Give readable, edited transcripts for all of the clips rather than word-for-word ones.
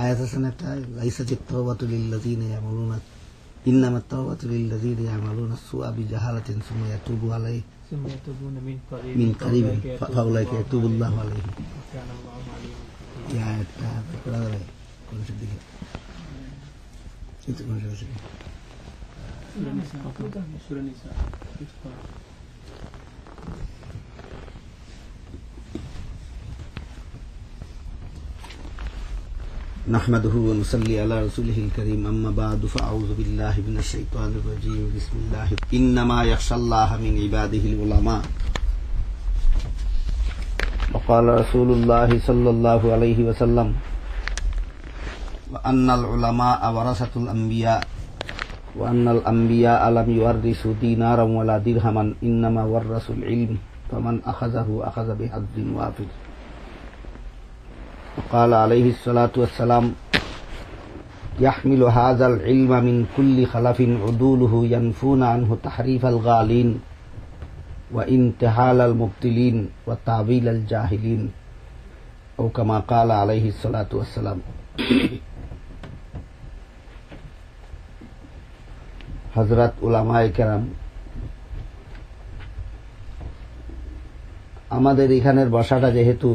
আয়াত আছে না একটা, লাইসাতিত তাওবাতু লিল্লাযিনা ইয়ামালুনা ইন্নামাত তাওবাতু লিল্লাযিনা ইয়ামালুনা সুআ বিজাহালাতিন সুম্মা ইয়াতুবু আলাইহি মিন কারিবিন ফাউলাইকা ইয়াতুবুল্লাহু আলাইহিম। এই আয়াতটা পড়া যাবে কোন দিকে? এটা কোন জায়গা? সূরা নিসা। نحمده ونصلي على رسوله الكريم أما بعد فأعوذ بالله من الشيطان الرجيم بسم الله إنما يخشى الله من عباده العلماء وقال رسول الله صلى الله عليه وسلم وأن العلماء ورثة الأنبياء وأن الأنبياء لم يورثوا دينارا ولا درهما إنما ورثوا العلم فمن أخذه أخذ بحظ وافر وقال عليه الصلاة والسلام يحمل هذا العلم من كل خلف عدوله ينفون عنه تحريف الغالين وانتحال المبتلين وتعويل الجاهلين أو كما قال عليه الصلاة والسلام. হযরত উলামায়ে কেরাম, আমাদের এখানের বসাটা যেহেতু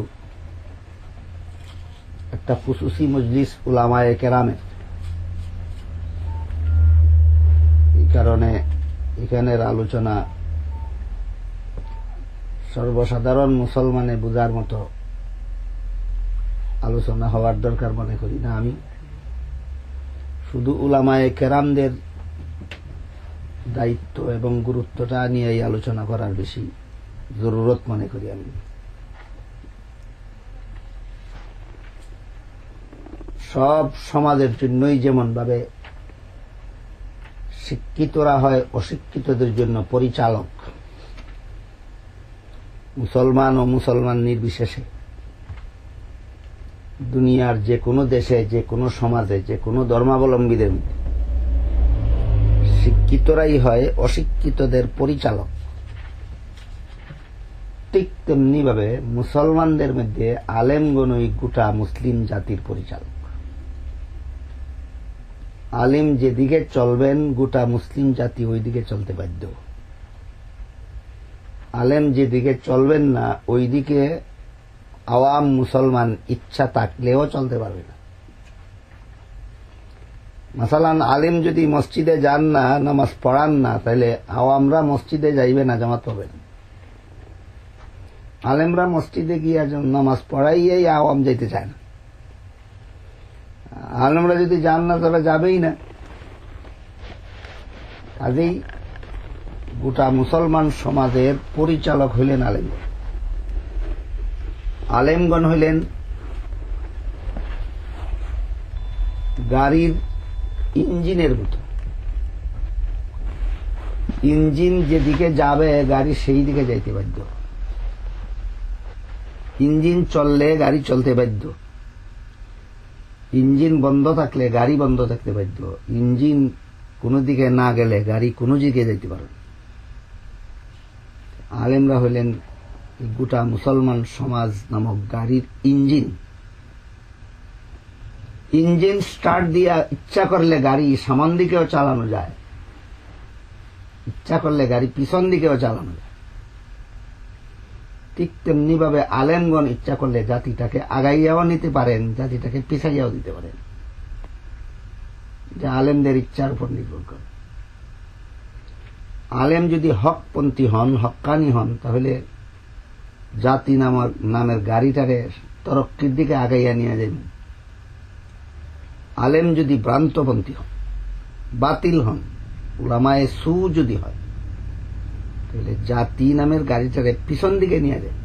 একটা খুসুসি মজলিস উলামায়ে কেরামের, এই কারণে এখানের আলোচনা সর্বসাধারণ মুসলমানে বোঝার মতো আলোচনা হওয়ার দরকার মনে করি না। আমি শুধু উলামায়ে কেরামদের দায়িত্ব এবং গুরুত্বটা নিয়ে এই আলোচনা করার বেশি জরুরত মনে করি আমি। সব সমাজের জন্যই যেমন ভাবে শিক্ষিতরা হয় অশিক্ষিতদের জন্য পরিচালক, মুসলমান ও মুসলমান নির্বিশেষে দুনিয়ার যে কোনো দেশে, যে কোনো সমাজে, যে কোনো ধর্মাবলম্বীদের শিক্ষিতরাই হয় অশিক্ষিতদের পরিচালক, ঠিক তেমনি ভাবে মুসলমানদের মধ্যে আলেমগণই গোটা মুসলিম জাতির পরিচালক। আলিম যেদিকে চলবেন গোটা মুসলিম জাতি ওই দিকে চলতে বাধ্য। আলেম যেদিকে চলবেন না ওই দিকে আওয়াম মুসলমান ইচ্ছা থাকলেও চলতে পারবে না। মাসালান আলিম যদি মসজিদে যান না, নামাজ পড়ান না, তাহলে আওয়ামরা মসজিদে যাইবে না, জামাত পাবে না। আলেমরা মসজিদে গিয়ে নামাজ পড়াইয়াই আওয়াম যাইতে চায় না। আলেমরা যদি যান না তাহলে যাবেই না। কাজেই গোটা মুসলমান সমাজের পরিচালক হইলেন আলেমগণ। আলেমগণ হইলেন গাড়ির ইঞ্জিনের মতো। ইঞ্জিন যেদিকে যাবে গাড়ি সেই দিকে যাইতে বাধ্য। ইঞ্জিন চললে গাড়ি চলতে বাধ্য, ইঞ্জিন বন্ধ থাকলে গাড়ি বন্ধ থাকতে বাধ্য। ইঞ্জিন কোনো দিকে না গেলে গাড়ি কোনো দিকে যাইতে পারে। আলেমরা হইলেন গোটা মুসলমান সমাজ নামক গাড়ির ইঞ্জিন। ইঞ্জিন স্টার্ট দিয়া ইচ্ছা করলে গাড়ি সামন দিকেও চালানো যায়, ইচ্ছা করলে গাড়ি পিছন দিকেও চালানো যায়। ঠিক তেমনি ভাবে আলেমগণ ইচ্ছা করলে জাতিটাকে আগাইয়াও নিতে পারেন, জাতিটাকে পিছাইয়াও দিতে পারেন। যা আলেমদের ইচ্ছার উপর নির্ভর করে। আলেম যদি হকপন্থী হন, হক্কানি হন, তাহলে জাতি নামের গাড়িটারে তরক্কির দিকে আগাইয়া নিয়ে যাবেন। আলেম যদি ভ্রান্তপন্থী হন, বাতিল হন, উলামায়ে সু যদি হয়, তাহলে জাতি নামের গাড়িটারে পিছন দিকে নিয়ে যায়,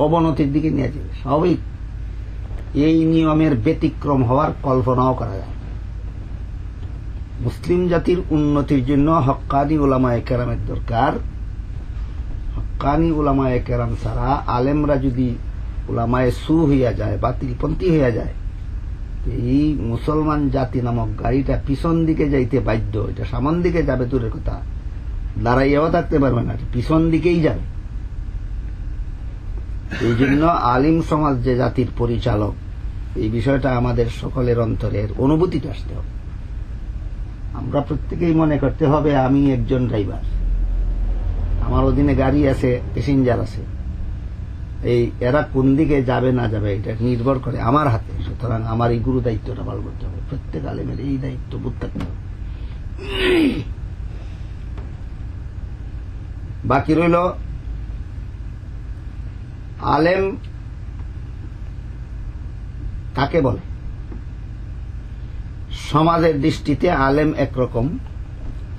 অবনতির দিকে নিয়ে যাবে। স্বাভাবিক এই নিয়মের ব্যতিক্রম হওয়ার কল্পনাও করা যায়। মুসলিম জাতির উন্নতির জন্য হক্কানি উলামায়ে কেরামের দরকার। হক্কানি উলামায়ে কেরাম ছাড়া আলেমরা যদি উলামায়ে সু হইয়া যায়, বাতিলপন্থী হইয়া যায়, এই মুসলমান জাতি নামক গাড়িটা পিছন দিকে যাইতে বাধ্য। এটা সামন দিকে যাবে দূরের কথা, দাঁড়াইয়াও থাকতে পারবে না, পিছন দিকেই যাবে। এই জন্য আলিম সমাজ যে জাতির পরিচালক, এই বিষয়টা আমাদের সকলের অন্তরের অনুভূতিটা আসতে হবে। আমরা প্রত্যেকেই মনে করতে হবে আমি একজন ড্রাইভার, আমার অধীনে গাড়ি আছে, প্যাসেঞ্জার আছে, এই এরা কোন দিকে যাবে না যাবে এটা নির্ভর করে আমার হাতে। সুতরাং আমার এই গুরু দায়িত্বটা পালন করতে হবে, প্রত্যেক আলেমের এই দায়িত্ব বোধ থাকতে হবে। বাকি রইল আলেম কাকে বলে। সমাজের দৃষ্টিতে আলেম একরকম,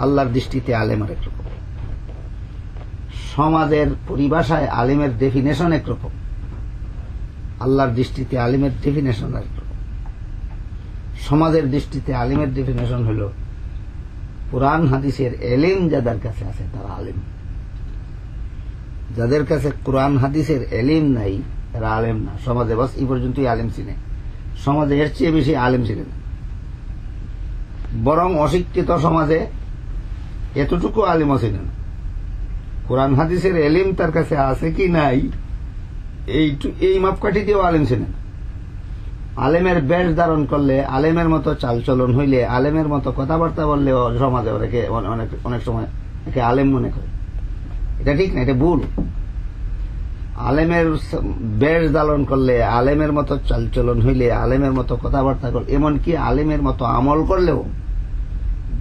আল্লাহর দৃষ্টিতে আলেম আর একরকম। সমাজের পরিভাষায় আলিমের ডেফিনেশন একরকম, আল্লাহর দৃষ্টিতে আলিমের ডেফিনেশন একরকম। সমাজের দৃষ্টিতে আলিমের ডেফিনেশন হল কুরআন হাদিসের এলিম যাদের কাছে আছে তারা আলিম। যাদের কাছে কুরআন হাদিসের এলিম নাই তারা আলেম না। সমাজে বাস এই পর্যন্তই আলেম চিনে, সমাজে এর চেয়ে বেশি আলেম ছিলেন না। বরং অশিক্ষিত সমাজে এতটুকু আলিমও ছিলেন না। কোরআন হাদিসের এলিম তার কাছে আছে কি নাই এই মাপকাঠি দিয়েও আলেম ছিলেন। আলেমের বেশ ধারণ করলে, আলেমের মতো চালচলন হইলে, আলেমের মতো কথাবার্তা বললে সমাজে ওকে অনেক সময় একে আলেম মনে করে। এটা ঠিক না, এটা ভুল। আলেমের বেশ ধারণ করলে, আলেমের মতো চালচলন হইলে, আলেমের মতো কথাবার্তা করলে, এমনকি আলেমের মতো আমল করলেও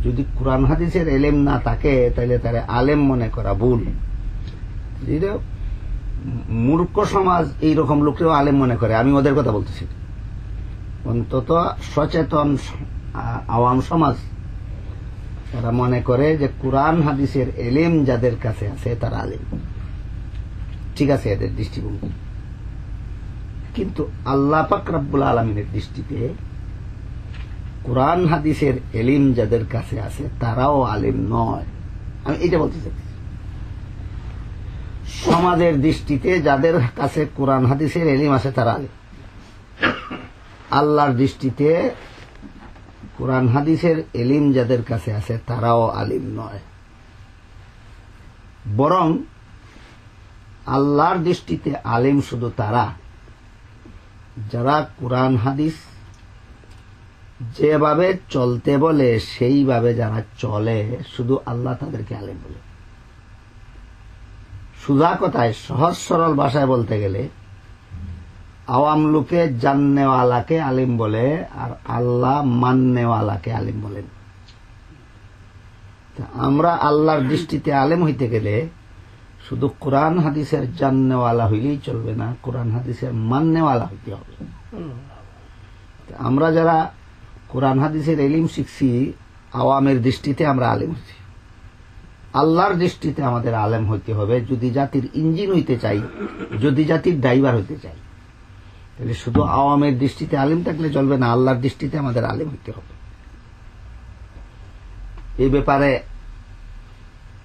যদি কুরআন হাদিসের এলেম না থাকে তাহলে তারা আলেম মনে করা ভুল। মূর্খ সমাজ এইরকম লোককেও আলেম মনে করে, আমি ওদের কথা বলতেছি। অন্তত সচেতন আওয়াম সমাজ তারা মনে করে যে কুরআন হাদিসের এলেম যাদের কাছে আছে তারা আলেম। ঠিক আছে এদের দৃষ্টিভঙ্গি, কিন্তু আল্লাহ পাক রব্বুল আলামিনের দৃষ্টিতে কুরআন হাদিসের এলিম যাদের কাছে আছে তারাও আলেম নয়। আমি এটা বলতে চাই, সমাজের দৃষ্টিতে যাদের কাছে কুরআন হাদিসের এলিম আছে তারা আলেম। আল্লাহর দৃষ্টিতে কুরআন হাদিসের এলিম যাদের কাছে আছে তারাও আলিম নয়। বরং আল্লাহর দৃষ্টিতে আলিম শুধু তারা যারা কুরআন হাদিস যেভাবে চলতে বলে সেইভাবে যারা চলে, শুধু আল্লাহ তাদেরকে আলেম বলে। সোজা কথায় সহজ সরল ভাষায় বলতে গেলে আওয়াম লোকে জাননেওয়ালাকে আলিম বলে আর আল্লাহ মাননেওয়ালাকে আলিম বলেন। আমরা আল্লাহর দৃষ্টিতে আলেম হইতে গেলে শুধু কোরআন হাদিসের জাননেওয়ালা হইলেই চলবে না, কোরআন হাদিসের মাননেওয়ালা হইতে হবে। আমরা যারা কোরআন হাদিসের এলিম শিখছি আওয়ামের দৃষ্টিতে আমরা আলেম হইছি, আল্লাহর দৃষ্টিতে আমাদের আলেম হইতে হবে। যদি জাতির ইঞ্জিন হইতে চাই, যদি জাতির ড্রাইভার হইতে চাই, তাহলে শুধু আওয়ামের দৃষ্টিতে আলেম থাকলে চলবে না, আল্লাহর দৃষ্টিতে আমাদের আলেম হইতে হবে। এই ব্যাপারে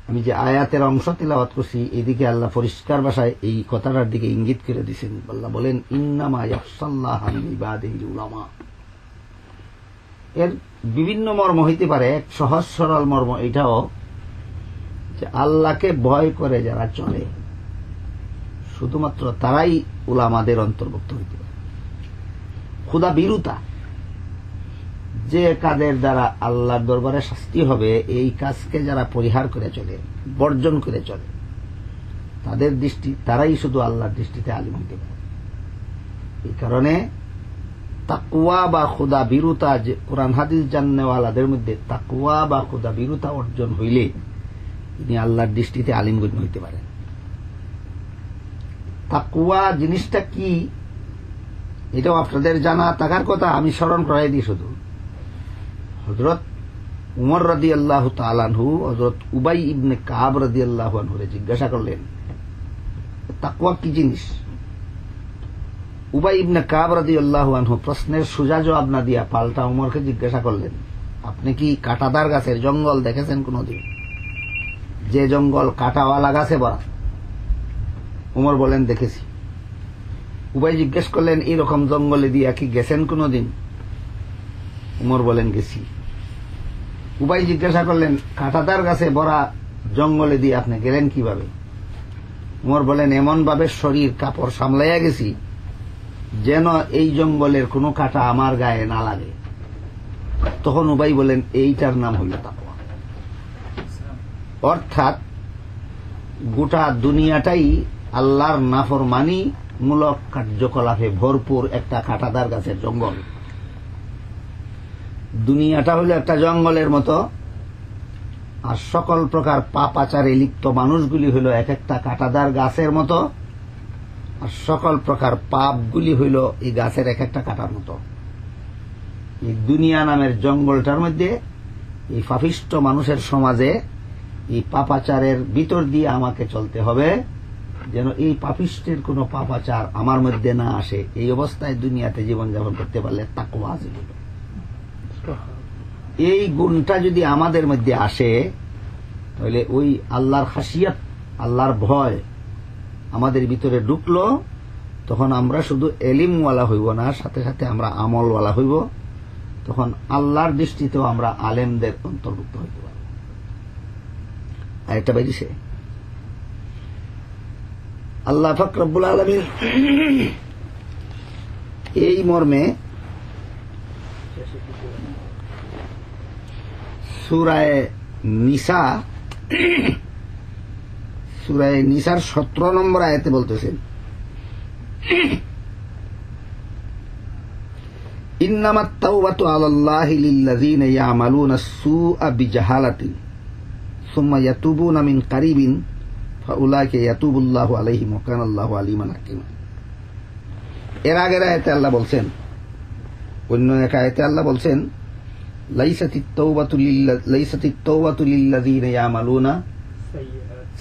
আমি যে আয়াতের অংশ তিলাওয়াত করছি, এদিকে আল্লাহ পরিষ্কার ভাষায় এই কথাটার দিকে ইঙ্গিত করে দিয়েছেন। আল্লাহ বলেন ইন্নামা ইয়াখশাল্লাহ মিন ইবাদিহিল উলামা। এর বিভিন্ন মর্ম হইতে পারে। এক সহজ সরল মর্ম এটাও যে আল্লাহকে ভয় করে যারা চলে শুধুমাত্র তারাই উলামাদের অন্তর্ভুক্ত হইতে পারে। খুদা বিরুতা যে কাজের দ্বারা আল্লাহর দরবারে শাস্তি হবে, এই কাজকে যারা পরিহার করে চলে, বর্জন করে চলে, তাদের দৃষ্টি তারাই শুধু আল্লাহর দৃষ্টিতে আলিম হইতে পারে। এই কারণে তাকওয়া বা খুদা বিরুতা, যে কোরআন হাদিস জাননেওয়ালাদের মধ্যে তাকওয়া বা খুদা বিরুতা অর্জন হইলে তিনি আল্লাহর দৃষ্টিতে আলিম গণ্য হইতে পারেন। তাকওয়া জিনিসটা কি এটাও আপনাদের জানা থাকার কথা, আমি স্মরণ করাই দিই শুধু। হযরত উমর রাদিয়াল্লাহু তাআলা আনহু হযরত উবাই ইবনে কাব রাদিয়াল্লাহু আনহুরে জিজ্ঞাসা করলেন তাকওয়া কি জিনিস। উবাই ইবনে কাব রাদিয়াল্লাহু আনহু প্রশ্নের সোজা জবাব না দিয়া পাল্টা উমরকে জিজ্ঞাসা করলেন, আপনি কি কাঁটাদার গাছের জঙ্গল দেখেছেন কোনদিন, যে জঙ্গল কাঁটাওয়ালা গাছে ভরা? উমর বলেন দেখেছি। উবাই জিজ্ঞেস করলেন এরকম জঙ্গলে দিয়া কি গেছেন কোনদিন? উমর বলেন গেছি। উবাই জিজ্ঞাসা করলেন, কাঁটাতার গাছে ভরা জঙ্গলে দিয়ে আপনি গেলেন কিভাবে? উমর বলেন, এমন ভাবে শরীর কাপড় সামলাইয়া গেছি যেন এই জঙ্গলের কোনো কাঁটা আমার গায়ে না লাগে। তখন উবাই বলেন, এইটার নাম হইল তাকওয়া। অর্থাৎ গোটা দুনিয়াটাই আল্লাহর নাফরমানি মূলক কার্যকলাপে ভরপুর একটা কাঁটাতার গাছের জঙ্গল। দুনিয়াটা হইল একটা জঙ্গলের মতো, আর সকল প্রকার পাপাচারে লিপ্ত মানুষগুলি হইল এক একটা কাঁটাতার গাছের মতো, আর সকল প্রকার পাপগুলি হইল এই গাছের এক একটা কাঁটার মতো। এই দুনিয়া নামের জঙ্গলটার মধ্যে এই পাপিষ্ট মানুষের সমাজে এই পাপাচারের ভিতর দিয়ে আমাকে চলতে হবে, যেন এই পাপিষ্টের কোন পাপাচার আমার মধ্যে না আসে। এই অবস্থায় দুনিয়াতে জীবনযাপন করতে পারলে তাকওয়া হাসিল হল। এই গুণটা যদি আমাদের মধ্যে আসে, তাহলে ওই আল্লাহর খাসিয়াত, আল্লাহর ভয় আমাদের ভিতরে ঢুকলো, তখন আমরা শুধু এলিমওয়ালা হইব না, সাথে সাথে আমরা আমলওয়ালা হইব। তখন আল্লাহর দৃষ্টিতেও আমরা আলেমদের অন্তর্ভুক্ত হইতে পারব। আরেকটা বাইরিছে, আল্লাহ পাক রব্বুল আলামিন এই মর্মে সূরায়ে নিসার 17 নম্বর আয়াতে বলতেছেন, ইন্নামাত তাওবাতু আলাল্লাহি লিল্লাযীনা ইয়ামালুনা আস-সুআ বিজাহালাতিন সুম্মা ইয়াতুবুনা মিন কারিবিন ফাউলাইকা ইয়াতুবুল্লাহু আলাইহিম ওয়া কানাল্লাহু আলিমান হাকীমা। এর আগের আয়াতে আল্লাহ বলছেন, অন্য এক আয়াতে আল্লাহ বলছেন, লাইসাতিত তাওবাতু লিল্লাযীনা ইয়ামালুনা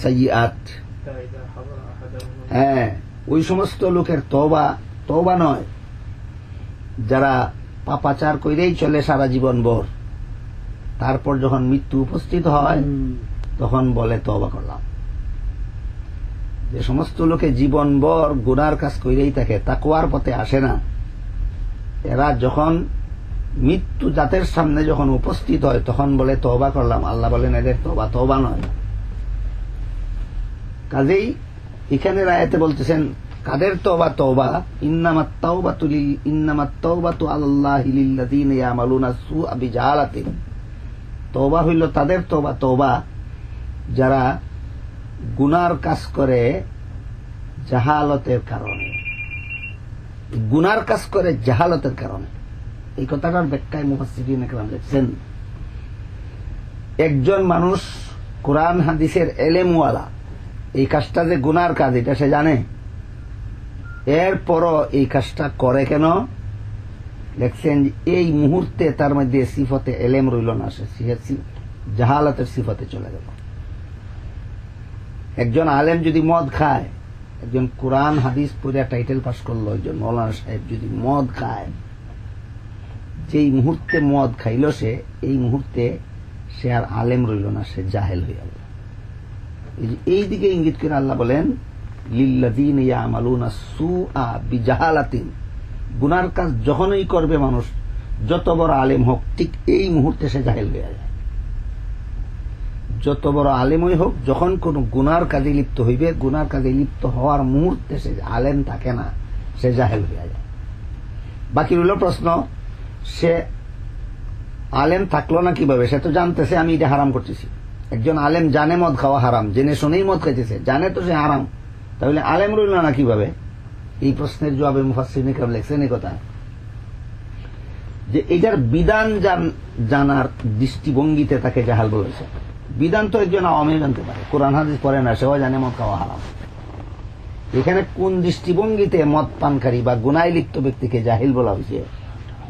সাইয়্যাত। হ্যাঁ, ওই সমস্ত লোকের তওবা নয় যারা পাপাচার কইরেই চলে সারা জীবন ভর, তারপর যখন মৃত্যু উপস্থিত হয় তখন বলে তওবা করলাম। যে সমস্ত লোকে জীবনভর গুনার কাজ কইরেই থাকে, তাকওয়ার পথে আসে না, এরা যখন মৃত্যু জাতের সামনে যখন উপস্থিত হয় তখন বলে তওবা করলাম। আল্লাহ বলেন এদের তওবা নয়। কাজেই এখানে আয়াতে বলতেছেন কাদের তওবা, ইন্নামাত তাওবাতু আলাল্লাহি লিল্লাযীনা ইয়ামালুনা আস-সুআ বিজাহালাতিন। তওবা হইল তাদের তওবা যারা গুনার কাজ করে জাহালতের কারণে। গুনার কাজ করে জাহালতের কারণে, এই কথাটার ব্যাখ্যায় মুফাসসিরিন একরাম লিখছেন, একজন মানুষ কোরআন হাদিসের এলেমওয়ালা, এই কাজটা যে গুনার কাজ এটা সে জানে, এরপরও এই কাজটা করে কেন? দেখছেন এই মুহূর্তে তার মধ্যে সিফতে এলেম রইল না, সে জাহালাতের সিফতে চলে গেল। একজন আলেম যদি মদ খায়, একজন কোরআন হাদিস পড়িয়া টাইটেল পাস করলো, একজন মৌলানা সাহেব যদি মদ খায়, যেই মুহূর্তে মদ খাইল সে, এই মুহূর্তে সে আর আলেম রইল না, সে জাহেল হয়ে গেল। এই দিকে ইঙ্গিত করে আল্লাহ বলেন লিল্লাযীনা ইয়ামালুনা আস-সুআ বিজাহালাতিন। গুনার কাজ যখনই করবে মানুষ, যত বড় আলেম হোক, ঠিক এই মুহূর্তে সে জাহেল হয়ে যায়। যত বড় আলেমই হোক, যখন কোন গুনার কাজে লিপ্ত হইবে, গুনার কাজে লিপ্ত হওয়ার মুহূর্তে সে আলেম থাকে না, সে জাহেল হয়ে যায়। বাকি রইল প্রশ্ন, সে আলেম থাকলো না কিভাবে? সে তো জানতেছে আমি এটা হারাম করতেছি। একজন আলেম জানে মদ খাওয়া হারাম, জেনে শুনেই মদ খাইতেছে, জানে তো সে হারাম, তাহলে আলেম রইল না কিভাবে? এই প্রশ্নের জবাবে মুফাসসিরিন একরাম লিখছেন এই কথা, যে এটার বিধান জানার দৃষ্টিভঙ্গিতে তাকে জাহাল বলেছে। বিধান তো একজন আওয়ামী জানতে পারে, কোরআন হাদিস পড়ে না, সেও জানে মদ খাওয়া হারাম। এখানে কোন দৃষ্টিভঙ্গিতে মদ পানকারী বা গুনায় লিপ্ত ব্যক্তিকে জাহিল বলা হয়েছে?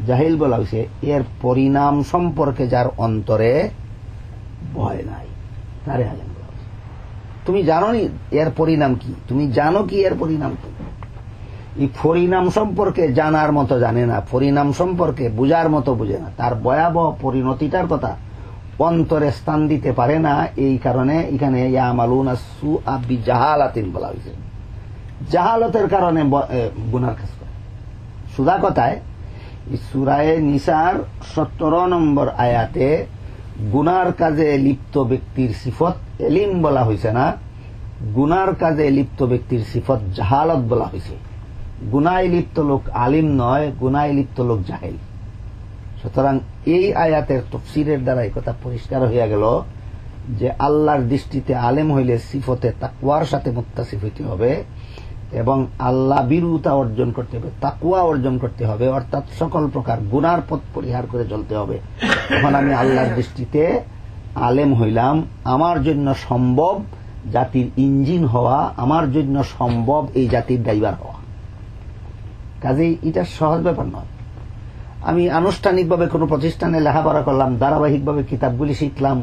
জাহিল বলা হয়েছে এর পরিণাম সম্পর্কে যার অন্তরে ভয় নাই, তারে আলেম বলা হয়েছে। তুমি জানো নি এর পরিণাম কি? তুমি জানো কি এর পরিণাম কি? এই পরিণাম সম্পর্কে জানার মতো জানে না, পরিণাম সম্পর্কে বুঝার মতো বুঝে না, তার ভয়াবহ পরিণতিটার কথা অন্তরে স্থান দিতে পারে না। এই কারণে এখানে ইয়ামালুনা আস-সুআ বিজাহালাতিন বলা হয়েছে, জাহালতের কারণে গুনার কাজ করে। সুদা কথায় সূরায়ে নিসার 17 নম্বর আয়াতে গুনার কাজে লিপ্ত ব্যক্তির সিফত এলিম বলা হয়েছে না, গুনার কাজে লিপ্ত ব্যক্তির সিফত জাহালত বলা হয়েছে। গুনায় লিপ্ত লোক আলিম নয়, গুনায় লিপ্ত লোক জাহেল। সুতরাং এই আয়াতের তাফসীরের দ্বারা এই কথা পরিষ্কার হইয়া গেল যে আল্লাহর দৃষ্টিতে আলেম হইলে সিফতে তাকওয়ার সাথে মুত্তাসিফ হইতে হবে এবং আল্লাহ বিরুতা অর্জন করতে হবে, তাকওয়া অর্জন করতে হবে, অর্থাৎ সকল প্রকার গুনার পথ পরিহার করে চলতে হবে। তখন আমি আল্লাহর দৃষ্টিতে আলেম হইলাম। আমার জন্য সম্ভব জাতির ইঞ্জিন হওয়া, আমার জন্য সম্ভব এই জাতির ড্রাইভার হওয়া। কাজেই এটা সহজ ব্যাপার নয়। আমি আনুষ্ঠানিকভাবে কোনো প্রতিষ্ঠানে লেখাপড়া করলাম, ধারাবাহিকভাবে কিতাবগুলি শিখলাম,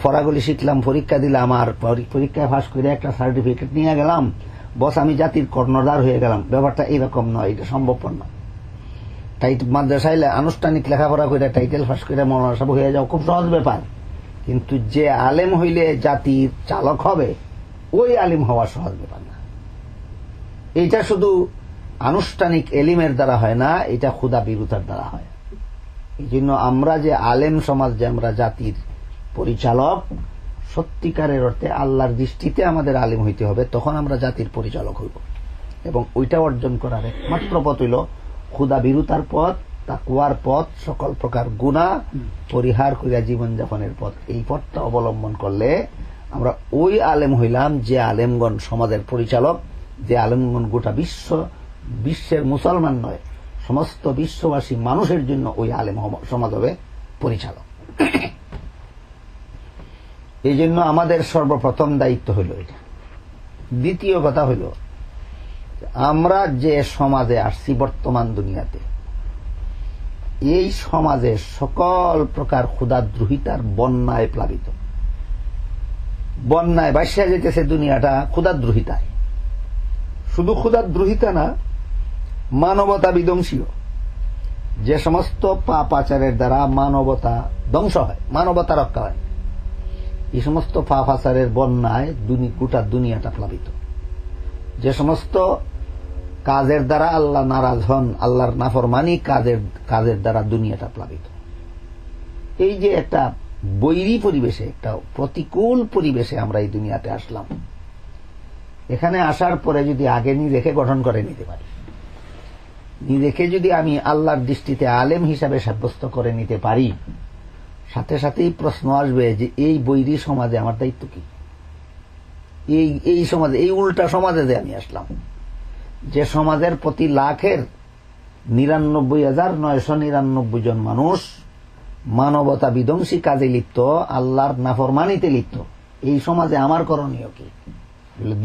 পড়াগুলি শিখলাম, পরীক্ষা দিলাম, আর পরীক্ষায় পাস করে একটা সার্টিফিকেট নিয়ে গেলাম, বস আমি জাতির কর্ণধার হয়ে গেলাম। ব্যাপারটা এরকম নয়, এটা সম্ভবপর নয়। মাদ্রাসায় আনুষ্ঠানিক লেখাপড়া করে টাইটেল পাস করে মৌলানা সাহেব হয়ে যাও খুব সহজ ব্যাপার, কিন্তু যে আলেম হইলে জাতির চালক হবে ওই আলিম হওয়া সহজ ব্যাপার না। এইটা শুধু আনুষ্ঠানিক এলিমের দ্বারা হয় না, এটা খুদা বিরুতার দ্বারা হয়। এই জন্য আমরা যে আলেম সমাজ, যে আমরা জাতির পরিচালক, সত্যিকারের অর্থে আল্লাহর দৃষ্টিতে আমাদের আলিম হইতে হবে, তখন আমরা জাতির পরিচালক হইব। এবং ওইটা অর্জন করার একমাত্র পথ হইল খুদা বিরুতার পথ, তাকওয়ার পথ, সকল প্রকার গুনাহ পরিহার করিয়া জীবনযাপনের পথ। এই পথটা অবলম্বন করলে আমরা ওই আলেম হইলাম যে আলেমগণ সমাজের পরিচালক, যে আলেমগণ গোটা বিশ্বের মুসলমান নয়, সমস্ত বিশ্ববাসী মানুষের জন্য ওই আলেম সমাজ হবে পরিচালক। এই জন্য আমাদের সর্বপ্রথম দায়িত্ব হইল এটা। দ্বিতীয় কথা হইল আমরা যে সমাজে আসছি বর্তমান দুনিয়াতে, এই সমাজে সকল প্রকার ক্ষুধাদ্রোহিতার বন্যায় প্লাবিত, বন্যায় ভাসিয়া যেতেছে দুনিয়াটা ক্ষুধাদ্রোহিতায়। শুধু ক্ষুধাদ্রোহিতা না, মানবতা বিধ্বংসীও। যে সমস্ত পাপাচারের দ্বারা মানবতা ধ্বংস হয়, মানবতা রক্ষা হয়, এই সমস্ত পাপাচারের বন্যায় গোটা দুনিয়াটা প্লাবিত। যে সমস্ত কাজের দ্বারা আল্লাহ নারাজ হন, আল্লাহর নাফরমানি কাজের দ্বারা দুনিয়াটা প্লাবিত। এই যে একটা বৈরী পরিবেশে, একটা প্রতিকূল পরিবেশে আমরা এই দুনিয়াতে আসলাম, এখানে আসার পরে যদি আগে নিজেকে গঠন করে নিতে পারি, নিজেকে যদি আমি আল্লাহর দৃষ্টিতে আলেম হিসাবে সাব্যস্ত করে নিতে পারি, সাথে সাথেই প্রশ্ন আসবে যে এই বৈরী সমাজে আমার দায়িত্ব কি? এই সমাজে, এই উল্টা সমাজে যে আমি আসলাম, যে সমাজের প্রতি লাখের 99,999 জন মানুষ মানবতা বিধ্বংসী কাজে লিপ্ত, আল্লাহর নাফরমানিতে লিপ্ত, এই সমাজে আমার করণীয় কি?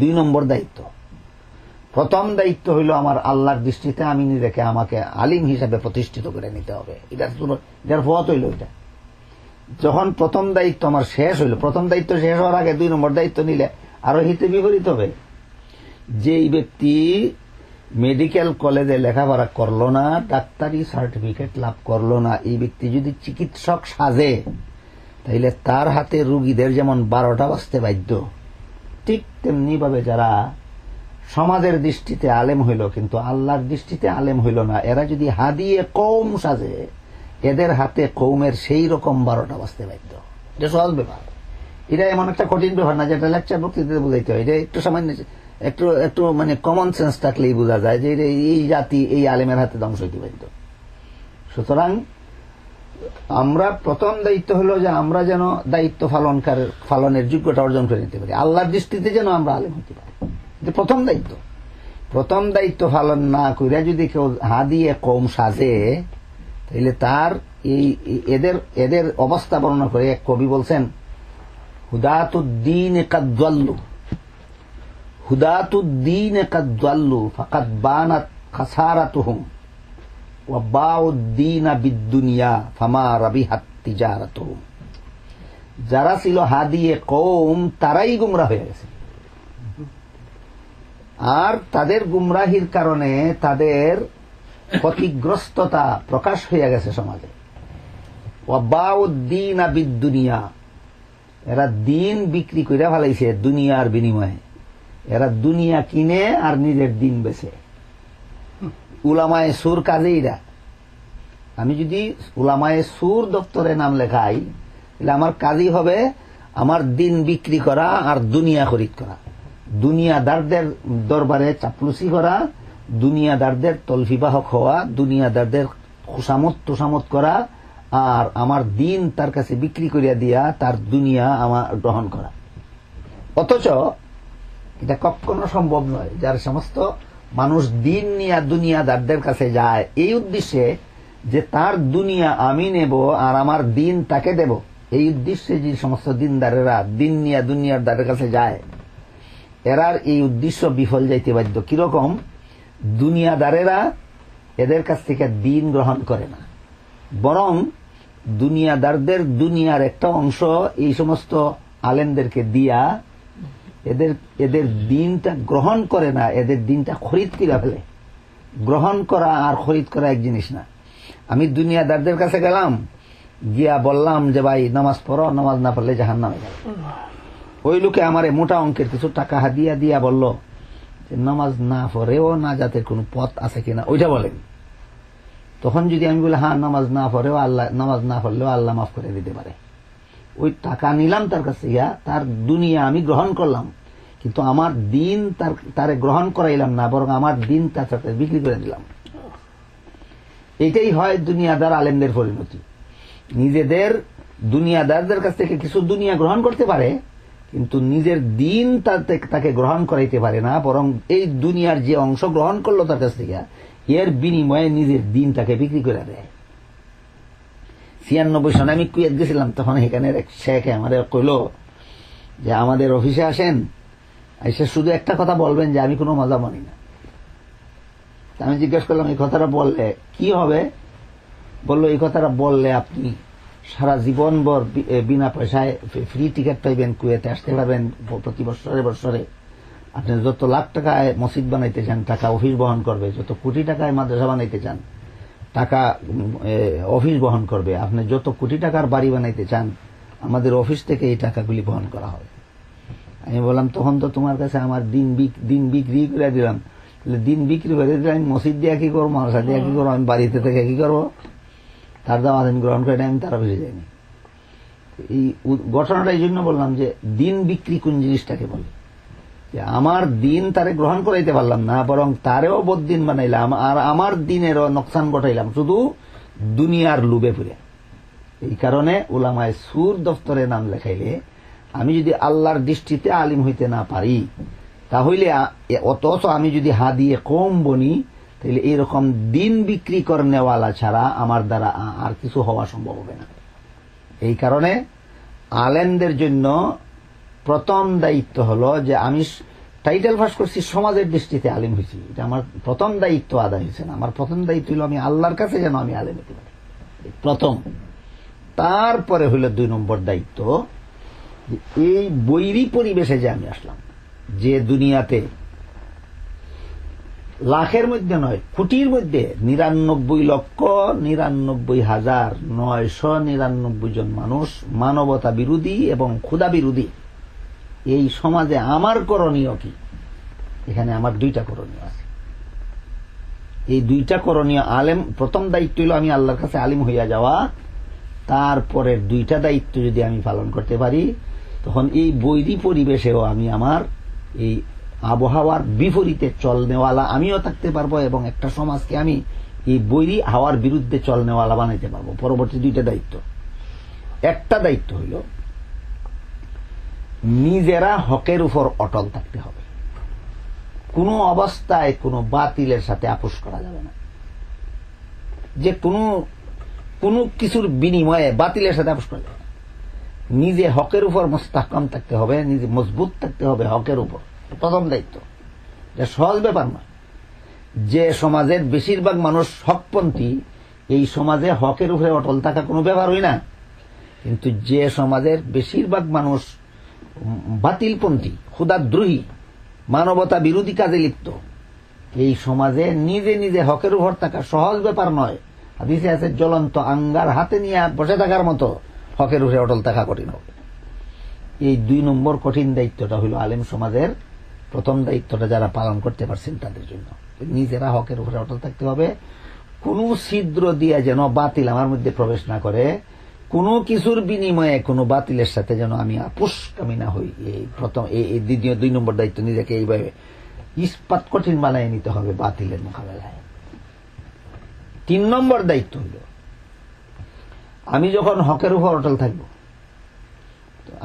2 নম্বর দায়িত্ব। প্রথম দায়িত্ব হইল আমার আল্লাহর দৃষ্টিতে আমি নিজেকে, আমাকে আলিম হিসাবে প্রতিষ্ঠিত করে নিতে হবে। এটার পথ হইল এটা। যখন প্রথম দায়িত্ব আমার শেষ হইল, প্রথম দায়িত্ব শেষ হওয়ার আগে 2 নম্বর দায়িত্ব নিলে আরো হিতে বিপরীত হবে। যেই ব্যক্তি মেডিকেল কলেজে লেখাপড়া করলো না, ডাক্তারি সার্টিফিকেট লাভ করলো না, এই ব্যক্তি যদি চিকিৎসক সাজে, তাইলে তার হাতে রুগীদের যেমন 12টা বাজতে বাধ্য, ঠিক তেমনি ভাবে যারা সমাজের দৃষ্টিতে আলেম হইল কিন্তু আল্লাহর দৃষ্টিতে আলেম হইল না, এরা যদি হাদিয়ে কৌম সাজে, এদের হাতে কৌমের সেই রকম 12টা বাজতে বাধ্য। এটা সহজ ব্যাপার। এটা এমন একটা কঠিন ব্যাপার না যেটা লেকচার বক্তৃতাতে বুঝাইতে হয়। এটা একটু সামান্য একটু মানে কমন সেন্স থাকলেই বোঝা যায় যে এই জাতি এই আলেমের হাতে ধ্বংস হইতে বাধ্য। সুতরাং আমরা প্রথম দায়িত্ব হলো যে আমরা যেন দায়িত্ব পালনের যোগ্যতা অর্জন করে নিতে পারি, আল্লাহর দৃষ্টিতে যেন আমরা আলেম হতে পারি। এটা প্রথম দায়িত্ব। প্রথম দায়িত্ব পালন না করে যদি কেউ হাদিয়ে কৌম সাজে, তাহলে তার এদের অবস্থা বর্ণনা করে এক কবি বলছেন, হুদাতুদ্দিন কাদ যাল্লু, হুদাতুদ্দিন কাদ যাল্লু ফাকাদ বানাত খাসারাতুহুম ওয়া বাউদ্দিন বিদ্দুনিয়া ফামা রাবিহাত তিজারাতুহুম। যারা ছিল হাদিয়ে কওম তারাই গুমরাহ হয়ে গেছে, আর তাদের গুমরাহির কারণে তাদের ক্ষতিগ্রস্ততা প্রকাশ হয়ে গেছে সমাজে। ওয়া বাউদ্দিন বিদ্দুনিয়া, এরা দিন বিক্রি করে ফেলাইছে দুনিয়ার বিনিময়ে। এরা দুনিয়া কিনে আর নিজের দিন বেচে। উলামায়ে সুর কাজে আমি যদি উলামায়ে সুর দপ্তরে নাম লেখাই তাহলে আমার কাজই হবে আমার দিন বিক্রি করা আর দুনিয়া খরিদ করা, দুনিয়াদারদের দরবারে চাপলুসি করা, দুনিয়াদারদের তলফিবাহক হওয়া, দুনিয়াদারদের খুশামত তুষামত করা, আর আমার দিন তার কাছে বিক্রি করিয়া দিয়া তার দুনিয়া আমার গ্রহণ করা। অথচ এটা কখনো সম্ভব নয়। যার সমস্ত মানুষ দিন নিয়ে দুনিয়াদারদের কাছে যায় এই উদ্দেশ্যে যে তার দুনিয়া আমি নেব আর আমার দিন তাকে দেব, এই উদ্দেশ্যে যে সমস্ত দিনদারেরা দিন নিয়ে দুনিয়াদারের কাছে যায়, এরার এই উদ্দেশ্য বিফল যাইতে বাধ্য। কিরকম? দুনিয়াদারেরা এদের কাছ থেকে দিন গ্রহণ করে না, বরং দুনিয়াদারদের দুনিয়ার একটা অংশ এই সমস্ত আলেমদেরকে দিয়া এদের দিনটা গ্রহণ করে না, এদের দিনটা খরিদ করে ফেলে। গ্রহণ করা আর খরিদ করা এক জিনিস না। আমি দুনিয়াদারদের কাছে গেলাম, গিয়া বললাম যে ভাই নামাজ পড়ো, নামাজ না পড়লে জাহান্নামে যাবে। ওই লোকে আমারে মোটা অঙ্কের কিছু টাকা হাদিয়া দিয়া বলল যে নামাজ না পড়েও না যাতে কোনো পথ আছে কিনা ওইটা বলেন। তখন যদি আমি বলি হ্যাঁ নামাজ না পড়েও আল্লাহ, নামাজ না পড়লেও আল্লাহ মাফ করে দিতে পারে, ওই টাকা নিলাম তার কাছে, ইয়া তার দুনিয়া আমি গ্রহণ করলাম, কিন্তু আমার দিন তারে গ্রহণ করাইলাম না, বরং আমার দিন তার সাথে বিক্রি করে দিলাম। এটাই হয় দুনিয়াদার আলেমদের পরিণতি। নিজেদের দুনিয়াদারদের কাছ থেকে কিছু দুনিয়া গ্রহণ করতে পারে, কিন্তু নিজের দিন তাকে গ্রহণ করাইতে পারে না, বরং এই দুনিয়ার যে অংশ গ্রহণ করলো তার কাছ থেকে এর বিনিময়ে নিজের দিন তাকে বিক্রি করে দেয়। 96 সনে আমি কুয়েত গেছিলাম, তখন এখানে এক শেখ আমাদের কইল যে আমাদের অফিসে আসেন, এসে শুধু একটা কথা বলবেন যে আমি কোনো মজা মানি না। আমি জিজ্ঞেস করলাম এই কথাটা বললে কি হবে? বললো এই কথাটা বললে আপনি সারা জীবন ভর বিনা পয়সায় ফ্রি টিকিট পাইবেন, কুয়েতে আসতে পারবেন প্রতি বছরে। আপনি যত লাখ টাকায় মসজিদ বানাইতে চান টাকা অফিস বহন করবে, যত কোটি টাকায় মাদ্রাসা বানাইতে চান টাকা অফিস বহন করবে, আপনি যত কোটি টাকার বাড়ি বানাইতে চান আমাদের অফিস থেকে এই টাকাগুলি বহন করা হবে। আমি বললাম তখন তো তোমার কাছে আমার দিন বিক্রি করে দিলাম, দিন বিক্রি করে দিলে আমি মসজিদ দিয়ে কি করবো, মাদ্রাসা দিয়ে কি করবো, আমি বাড়িতে থেকে কি করবো? তার দাম আমি গ্রহণ করে আমি তারা বেশি যাইনি। এই ঘটনাটা এই জন্য বললাম যে দিন বিক্রি কোন জিনিসটাকে বলে, যে আমার দিন তারে গ্রহণ করাইতে পারলাম না, বরং তারেও বদ্দিন বানাইলাম আর আমার দিনেরও নোকসান ঘটাইলাম শুধু দুনিয়ার লোভে পড়ে। এই কারণে উলামায়ে সুর দফতরে নাম লেখাইলে আমি যদি আল্লাহর দৃষ্টিতে আলিম হইতে না পারি, তাহলে অথচ আমি যদি হা দিয়ে কম বনি, তাহলে এইরকম দিন বিক্রি করনেওয়ালা ছাড়া আমার দ্বারা আর কিছু হওয়া সম্ভব হবে না। এই কারণে আলেমদের জন্য প্রথম দায়িত্ব হলো যে আমি টাইটেল পাস করছি, সমাজের দৃষ্টিতে আলিম হয়েছি, এটা আমার প্রথম দায়িত্ব আদায় হয়েছে না। আমার প্রথম দায়িত্ব হলো আমি আল্লাহর কাছে যেন আমি আলিম হতে পারি প্রথম। তারপরে হইল 2 নম্বর দায়িত্ব, এই বৈরী পরিবেশে যে আমি আসলাম, যে দুনিয়াতে লাখের মধ্যে নয় কোটির মধ্যে 99,99,999 জন মানুষ মানবতা বিরোধী এবং ক্ষুধা বিরোধী, এই সমাজে আমার করণীয় কি? এখানে আমার 2টা করণীয় আছে। এই 2টা করণীয় আলেম, প্রথম দায়িত্ব হল আমি আল্লাহর কাছে আলিম হইয়া যাওয়া, তারপরের 2টা দায়িত্ব যদি আমি পালন করতে পারি, তখন এই বৈরী পরিবেশেও আমি আমার এই আবহাওয়ার বিপরীতে চলনেওয়ালা আমিও থাকতে পারবো এবং একটা সমাজকে আমি এই বৈরী হাওয়ার বিরুদ্ধে চলনেওয়ালা বানাইতে পারবো। পরবর্তী 2টা দায়িত্ব, একটা দায়িত্ব হইল নিজেরা হকের উপর অটল থাকতে হবে, কোনো অবস্থায় কোনো বাতিলের সাথে আপোষ করা যাবে না, যে কোনো কিছুর বিনিময়ে বাতিলের সাথে আপোষ করা যাবে না। নিজে হকের উপর মুস্তাহকাম থাকতে হবে, নিজে মজবুত থাকতে হবে হকের উপর, প্রথম দায়িত্ব। এটা সহজ ব্যাপার না। যে সমাজের বেশিরভাগ মানুষ হকপন্থী, এই সমাজে হকের উপরে অটল থাকা কোনো ব্যাপার হয় না। কিন্তু যে সমাজের বেশিরভাগ মানুষ বাতিলপন্থী, ক্ষুধাদ্রোহী, মানবতা বিরোধী কাজে লিপ্ত, এই সমাজে নিজে নিজে হকের উপর থাকা সহজ ব্যাপার নয়। হাদিসে আছে জ্বলন্ত আঙ্গার হাতে নিয়ে বসে থাকার মতো হকের উপরে অটল থাকা কঠিন হবে। এই 2 নম্বর কঠিন দায়িত্বটা হইল আলেম সমাজের প্রথম দায়িত্বটা যারা পালন করতে পারছেন তাদের জন্য। নিজেরা হকের উপরে অটল থাকতে হবে, কোনো ছিদ্র দিয়ে যেন বাতিল আমার মধ্যে প্রবেশ না করে, কোনো কিছুর বিনিময়ে কোনো বাতিলের সাথে যেন আমি আপোষকামী না হই। এই প্রথম এই দ্বিতীয় 2 নম্বর দায়িত্ব নিজেকে এইভাবে ইস্পাত কঠিন বানায় নিতে হবে বাতিলের মোকাবেলায়। 3 নম্বর দায়িত্ব হল আমি যখন হকের উপর অটল থাকব,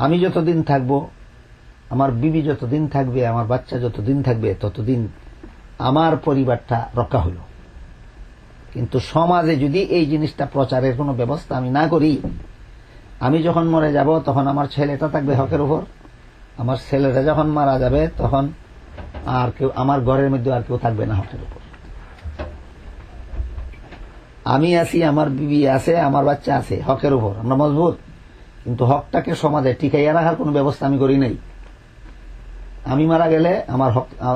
আমি যতদিন থাকব, আমার বিবি যতদিন থাকবে, আমার বাচ্চা যতদিন থাকবে, ততদিন আমার পরিবারটা রক্ষা হইল। কিন্তু সমাজে যদি এই জিনিসটা প্রচারের কোনো ব্যবস্থা আমি না করি, আমি যখন মরে যাব তখন আমার ছেলেটা থাকবে হকের উপর, আমার ছেলেটা যখন মারা যাবে তখন আর কেউ আমার ঘরের মধ্যে আর কেউ থাকবে না হকের উপর। আমি আছি, আমার বিবি আছে, আমার বাচ্চা আছে, হকের উপর আমরা মজবুত, কিন্তু হকটাকে সমাজে টিকাইয়া রাখার কোন ব্যবস্থা আমি করি নাই। আমি মারা গেলে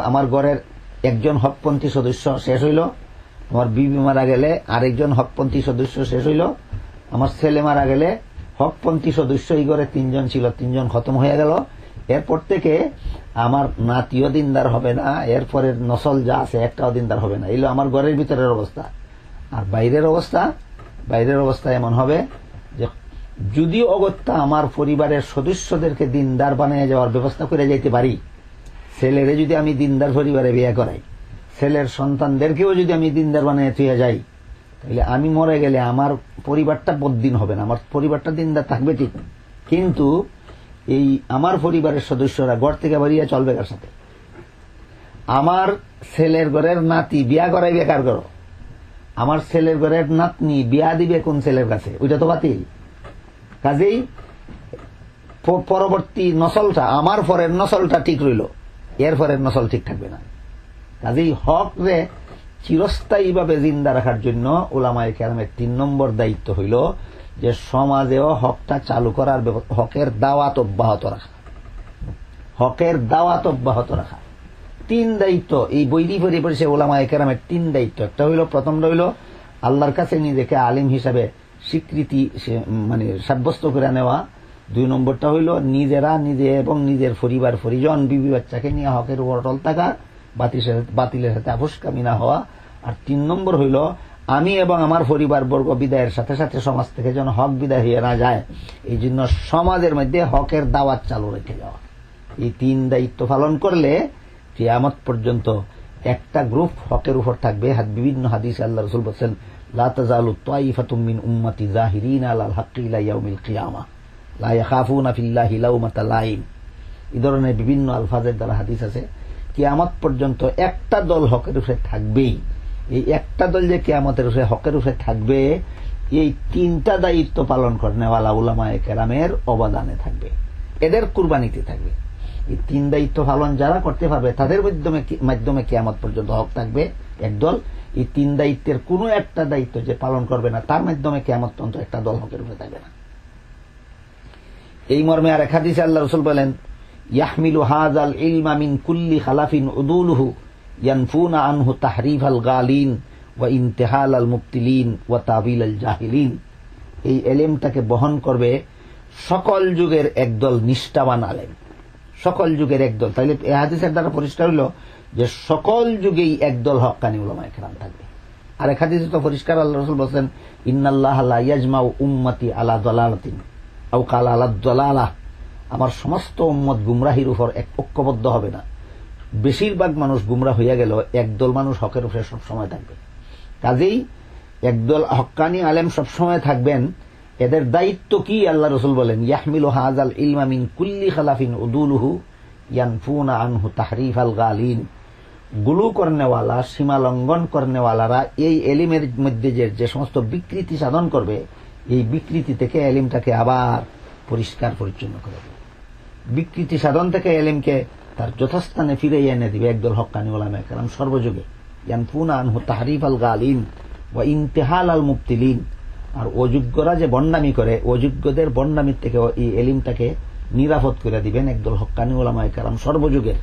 আমার ঘরের একজন হকপন্থী সদস্য শেষ হইল, আমার বিবি মারা গেলে আরেকজন হকপন্থী সদস্য শেষ হইল, আমার ছেলে মারা গেলে হকপন্থী সদস্য এই ঘরে 3 জন ছিল, 3 জন খতম হয়ে গেল। এরপর থেকে আমার নাতিও দিনদার হবে না, এরপরের নসল যা আছে একটাও দিনদার হবে না। এলো আমার ঘরের ভিতরের অবস্থা। আর বাইরের অবস্থা এমন হবে যে যদিও অগত্যা আমার পরিবারের সদস্যদেরকে দিনদার বানিয়ে যাওয়ার ব্যবস্থা করে যাইতে পারি, ছেলেরে যদি আমি দিনদার পরিবারে বিয়ে করাই, ছেলের সন্তানদেরকেও যদি আমি দিনদার বানিয়ে থুয়ে যাই, তাহলে আমি মরে গেলে আমার পরিবারটা বদ্দিন হবে না, আমার পরিবারটা দিনদার থাকবে ঠিক, কিন্তু এই আমার পরিবারের সদস্যরা ঘর থেকে বেরিয়ে চলবে কার সাথে? আমার ছেলের ঘরের নাতি বিয়া করাইবে কার ঘর? আমার ছেলের ঘরের নাতনি বিয়া দিবে কোন ছেলের কাছে? ওইটা তো বাতিল। কাজেই পরবর্তী নসলটা, আমার পরের নসলটা ঠিক রইল, এর পরের নসল ঠিক থাকবে না। কাজেই হক রে চিরস্থায়ীভাবে জিন্দা রাখার জন্য উলামায়ে কেরামের 3 নম্বর দায়িত্ব হইল যে সমাজেও হকটা চালু করার, হকের দাওয়াত অব্যাহত রাখা, হকের দাওয়াত অব্যাহত রাখা। 3 দায়িত্ব এই বৈরি পরিবেশে উলামায়ে কেরামের 3 দায়িত্ব। একটা হইল, প্রথমটা হইল আল্লাহর কাছে নিজেকে আলিম হিসাবে স্বীকৃতি মানে সাব্যস্ত করে নেওয়া। 2 নম্বরটা হইল নিজেরা নিজে এবং নিজের পরিবার পরিজন বিবি বাচ্চাকে নিয়ে হকের উপর অটল থাকা, বাতিলের সাথে আপোষকামী না হওয়া। আর 3 নম্বর হইল আমি এবং আমার পরিবার বর্গ বিদায়ের সাথে সাথে সমাজ থেকে যেন হক বিদায় হয়ে না যায়, এই জন্য সমাজের মধ্যে হকের দাওয়াত চালু রেখে যাওয়া। এই 3 দায়িত্ব পালন করলে কিয়ামত পর্যন্ত একটা গ্রুপ হকের উপর থাকবে। বিভিন্ন হাদিসে আল্লাহ রাসূল বলেছেন, লা তাযালু তাইফাতুম মিন উম্মতি যাহিরিনা আলাল হাক্কি ইলা ইয়াউমিল কিয়ামা লা ইয়াখাফুনা ফিল্লাহি লাউমাতা লাইম। এই ধরনের বিভিন্ন আলফাজের দ্বারা হাদিস আছে। কিয়ামত পর্যন্ত একটা দল হকের উপরে থাকবেই। এই একটা দল যে কিয়ামতের উপরে হকের উপরে থাকবে, এই 3টা দায়িত্ব পালন করেনেওয়ালা উলামায়ে কেরামের অবদানে থাকবে, এদের কুরবানিতে থাকবে। এই 3 দায়িত্ব পালন যারা করতে পারবে তাদের মাধ্যমে কিয়ামত পর্যন্ত হক থাকবে একদল। এই 3 দায়িত্বের কোনো একটা দায়িত্ব যে পালন করবে না, তার মাধ্যমে কিয়ামত পর্যন্ত একটা দল হকের উপরে থাকবে না। এই মর্মে আর এক হাদিসে আল্লাহ রাসূল বলেন, ইয়াহমিলু হাযাল ইলমা মিন কুল্লি খালাফিন উদুলুহু ইয়ানফুনা আনহু তাহরিফাল গালিন ওয়া ইনতিহালাল মুবতিলিন ওয়া তাবিলাল জাহিলিন। এই ইলমটাকে বহন করবে সকল যুগের একদল নিষ্ঠাবান আলেম, সকল যুগের একদল। তাইলে এই হাদিসের দ্বারা পরিষ্কার হইল যে সকল যুগেই একদল হক্কানি উলামায়ে কেরাম থাকবে। আর এক হাদিসে তো পরিষ্কার আল্লাহ রাসূল বলেন, ইন্নাল্লাহা লা ইয়াজমাউ উম্মতি আলা দালালাতিন আও কালা আলা দালালাহ। আমার সমস্ত উম্মত গুমরাহির উপর এক ঐক্যবদ্ধ হবে না। বেশিরভাগ মানুষ গুমরাহ হইয়া গেল, একদল মানুষ হকের উপরে সবসময় থাকবে। কাজেই একদল হক্কানি আলেম সবসময় থাকবেন। এদের দায়িত্ব কি? আল্লাহ রাসূল বলেন, ইয়াহমিলু হাযাল ইলমা মিন কুল্লি খালাফিন উদুলুহু ইয়ানফুনা আনহু তাহরিফাল গালিন। গুলু করনেওয়ালা, সীমা লঙ্ঘন করনেওয়ালারা এই এলিমের মধ্যে যে সমস্ত বিকৃতি সাধন করবে, এই বিকৃতি থেকে এলিমটাকে আবার পরিষ্কার পরিচ্ছন্ন করে দেবে। বিকৃতি সাধন থেকে এলিমকে তার যথাস্থানে ফিরে এনে দিবে একদল হক্কানি উলামায়ে কেরাম সর্বযুগে। ইয়ানফুনা আনহু তাহরিফাল গালিন ওয়া ইনতিহালাল মুবতিলিন। আর অযোগ্যরা যে বন্ডামি করে, অযোগ্যদের বন্ডামির থেকে এই এলিমটাকে নিরাপদ করে দিবেন একদল হক্কানি উলামায়ে কেরাম সর্বযুগের।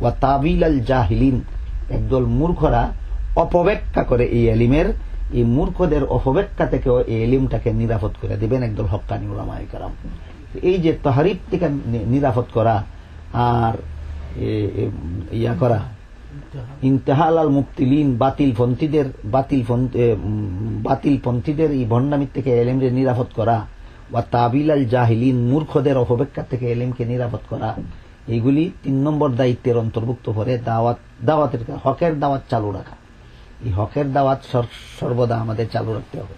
ওয়া তাবিলাল জাহিলিন। একদল মূর্খরা অপব্যাখ্যা করে এই এলিমের, এই মূর্খদের অপব্যাখ্যা থেকেও এই এলিমটাকে নিরাপদ করে দিবেন একদল হক্কানি উলামায়ে কেরাম। এই যে তাহরিফ থেকে নিরাপদ করা আর ইয়া করা, ইন্তেহাল আল মুক্তিলিন বাতিলপন্থীদের এই ভণ্ডামির থেকে এলেমকে নিরাপদ করা, বা তাবিল আল জাহিলিন মূর্খদের অপব্যাখ্যা থেকে এলেমকে নিরাপদ করা, এইগুলি 3 নম্বর দায়িত্বের অন্তর্ভুক্ত করে দাওয়াতের হকের দাওয়াত চালু রাখা। এই হকের দাওয়াত সর্বদা আমাদের চালু রাখতে হবে।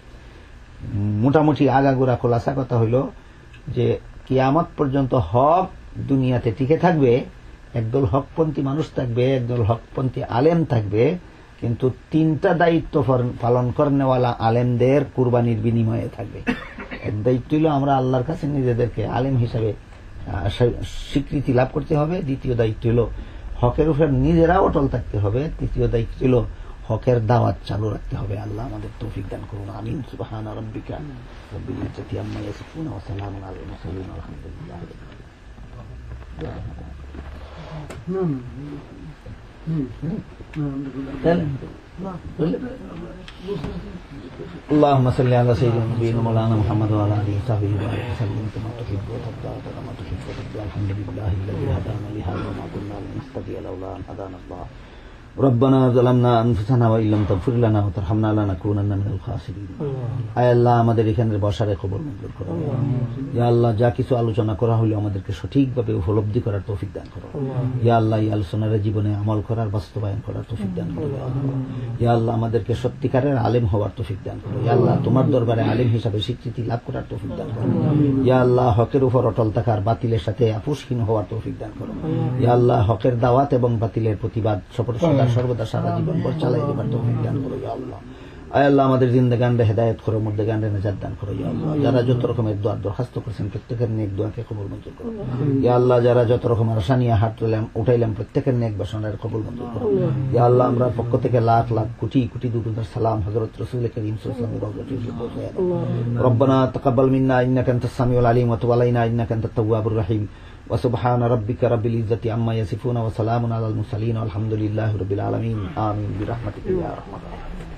মোটামুটি আগাগোড়া খোলাসা কথা হইল যে কিয়ামত পর্যন্ত হক দুনিয়াতে টিকে থাকবে, একদল হকপন্থী মানুষ থাকবে, একদল হকপন্থী আলেম থাকবে, কিন্তু 3টা দায়িত্ব পালন করেনেওয়ালা আলেমদের কুরবানির বিনিময়ে থাকবে। এক দায়িত্ব হল আমরা আল্লাহর কাছে নিজেদেরকে আলেম হিসাবে স্বীকৃতি লাভ করতে হবে। দ্বিতীয় দায়িত্ব হল হকের উপর নিজেরা অটল থাকতে হবে। তৃতীয় দায়িত্ব হল হকের দাওয়াত চালু রাখতে হবে। আল্লাহ আমাদের তৌফিক দান করুন, আমিন। সুবহান রাব্বিকা রাব্বিল ইজ্জাতি আম্মা ইয়াসিফুন ওয়া সালামুন আলাল মুরসালিন আলহামদুলিল্লাহ। اللهم صل على سيدنا نبينا مولانا محمد وعلى اله وصحبه وسلم كما تحب وترضى كما تحب وترضى. الحمد لله الذي هدانا لهذا وما كنا لنهتدي لولا ان هدانا الله. ربنا ظلمنا انفسنا وان لم تغفر لنا وترحمنا لنكونن من الخاسرين. আয় আল্লাহ, আমাদের এখানের বসারে কবুল মঞ্জুর করো। ইয়া আল্লাহ, যা কিছু আলোচনা করা হলো আমাদেরকে সঠিকভাবে উপলব্ধি করার তৌফিক দান করো। ইয়া আল্লাহ, এই আলোচনার জীবনে আমল করার, বাস্তবায়ন করার তৌফিক দান করো। ইয়া আল্লাহ, আমাদেরকে সত্যিকারের আলেম হওয়ার তৌফিক দান করো। ইয়া আল্লাহ, তোমার দরবারে আলেম হিসাবে স্বীকৃতি লাভ করার তৌফিক দান করো। ইয়া আল্লাহ, হকের উপর অটল থাকার, বাতিলের সাথে আপোষহীন হওয়ার তৌফিক দান করো। ইয়া আল্লাহ, হকের দাওয়াত এবং বাতিলের প্রতিবাদ সর্বদা সারা জীবন ভর চালাই দেবার তৌফিক দান করো। ইয়া আল্লাহ, আয় আল্লাহ, আমাদের জিন্দেগানে হেদায়েত করো, মুর্দেগানে নাজাত দান করো। ইয়া আল্লাহ, যারা যত রকমের দোয়া দরখাস্ত করেছেন প্রত্যেকের নেক দোয়াকে কবুল মঞ্জুর করো। ইয়া আল্লাহ, যারা যত রকমের আশা নিয়ে হাত উঠাইলাম প্রত্যেকের নেক বাসনার কবুল মঞ্জুর করো। ইয়া আল্লাহ, আমরা পক্ষ থেকে লাখ লাখ কোটি কোটি দুরূদ সালাম হযরত রাসূল করিম সাল্লাল্লাহু আলাইহি ওয়াসাল্লাম পৌঁছায় দাও। রব্বানা তাকাব্বাল মিন্না ইন্নাকা আনতাস সামিউল আলিম ওয়া তুব আলাইনা ইন্নাকা আনতাত তাওয়াবুর রহিম। وسبحان ربك رب العزة عما يصفون وسلام على المرسلين والحمد لله رب العالمين آمين برحمتك يا أرحم الراحمين.